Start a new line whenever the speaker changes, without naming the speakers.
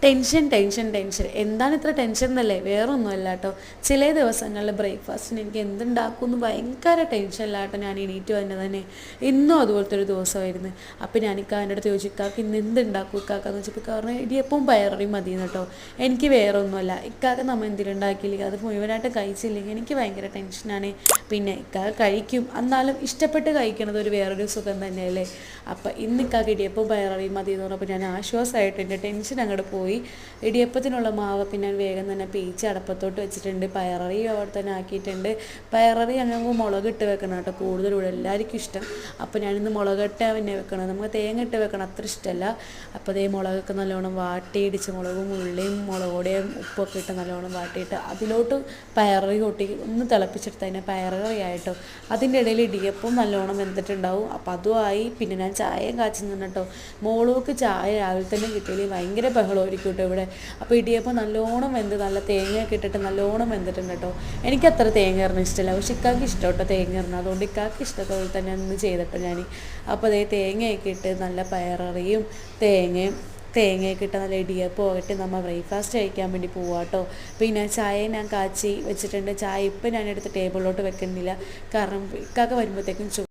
Tension എന്താണ് ഇത്ര tension എന്നല്ലേ, വേറൊന്നുമല്ല കേട്ടോ. ചില ദിവസങ്ങളിൽ ബ്രേക്ക്ഫാസ്റ്റിന് എനിക്ക് എന്തുണ്ടാക്കുമെന്ന് ഭയങ്കര ടെൻഷനില്ല കേട്ടോ. ഞാൻ എണീറ്റ് തന്നെ ഇന്നും അതുപോലത്തെ ഒരു ദിവസമായിരുന്നു. അപ്പോൾ ഞാൻ ഇക്കാൻ്റെ അടുത്ത് ചോദിച്ചു, ഇക്കാക്ക് ഇന്ന് എന്തുണ്ടാക്കും ഇക്കാക്കെന്ന് വെച്ചപ്പോൾ കാരണം ഇടിയപ്പവും പയററിയും മതി കേട്ടോ. എനിക്ക് വേറെ ഒന്നുമല്ല, ഇക്കാക്ക് നമ്മൾ എന്തെങ്കിലും ഉണ്ടാക്കിയില്ലെങ്കിൽ അത് മുഴുവനായിട്ട് കഴിച്ചില്ലെങ്കിൽ എനിക്ക് ഭയങ്കര ടെൻഷനാണ്. പിന്നെ ഇക്കാക്ക് കഴിക്കും, എന്നാലും ഇഷ്ടപ്പെട്ട് കഴിക്കണത് ഒരു വേറൊരു സുഖം തന്നെയല്ലേ. അപ്പോൾ ഇന്ന് ഇക്കാക്ക് ഇടിയപ്പവും പയററിയും മതി എന്ന് പറഞ്ഞപ്പോൾ ഞാൻ ആശ്വാസമായിട്ട് എൻ്റെ ടെൻഷൻ അങ്ങോട്ട് പോയി. ഇടിയപ്പത്തിനുള്ള മാവൊക്കെ ഞാൻ വേഗം തന്നെ പേച്ച് അടപ്പത്തോട്ട് വെച്ചിട്ടുണ്ട്. പയററി അവിടെ തന്നെ ആക്കിയിട്ടുണ്ട്. പയററി ഞങ്ങൾക്ക് മുളകിട്ട് വെക്കണം കേട്ടോ കൂടുതലൂടെ എല്ലാവർക്കും ഇഷ്ടം. അപ്പോൾ ഞാനിന്ന് മുളകിട്ട് പിന്നെ വെക്കണം, നമുക്ക് തേങ്ങ ഇട്ട് വെക്കണം അത്ര ഇഷ്ടമല്ല. അപ്പോൾ അതേ മുളകൊക്കെ നല്ലോണം വാട്ടിയിടിച്ച് മുളകും ഉള്ളിയും മുളകോടെയും ഉപ്പൊക്കെ ഇട്ട് നല്ലോണം വാട്ടിയിട്ട് അതിലോട്ട് പയററി കൊട്ടി ഒന്ന് തിളപ്പിച്ചെടുത്ത് അതിനെ പയററി ആയിട്ടോ. അതിൻ്റെ ഇടയിൽ ഇടിയപ്പം നല്ലോണം വെന്തിട്ടുണ്ടാവും. അപ്പോൾ അതുമായി പിന്നെ ഞാൻ ചായയും കാച്ചി നിന്ന് കേട്ടോ. മോൾക്ക് ചായ രാവിലെ തന്നെ കിട്ടിയില്ലെങ്കിൽ ഭയങ്കര ബഹളമായിരിക്കും കേട്ടോ ഇവിടെ. അപ്പോൾ ഇടിയപ്പം നല്ലോണം വെന്ത് നല്ല തേങ്ങയൊക്കെ ഇട്ടിട്ട് നല്ലോണം വെന്തിട്ടുണ്ട് കേട്ടോ. എനിക്കത്ര തേങ്ങ ഇറങ്ങുന്ന ഇഷ്ടമല്ല, പക്ഷെ ഇക്കാക്ക് ഇഷ്ടം കേട്ടോ തേങ്ങ ഇറങ്ങുന്നത്. അതുകൊണ്ട് ഇക്കാക്ക് ഇഷ്ടത്തോടെ തന്നെ ഒന്ന് ചെയ്തിട്ടോ ഞാൻ. അപ്പോൾ അതേ തേങ്ങയൊക്കെ ഇട്ട് നല്ല പയററിയും തേങ്ങയൊക്കെ ഇട്ട് നല്ല ഇടിയപ്പം ഇട്ട് നമ്മൾ ബ്രേക്ക്ഫാസ്റ്റ് കഴിക്കാൻ വേണ്ടി പോവാം കേട്ടോ. പിന്നെ ചായ ഞാൻ കാച്ചി വെച്ചിട്ടുണ്ട്. ചായ ഇപ്പം ഞാനെടുത്ത് ടേബിളിലോട്ട് വെക്കുന്നില്ല, കാരണം ഇക്കാക്ക വരുമ്പോഴത്തേക്കും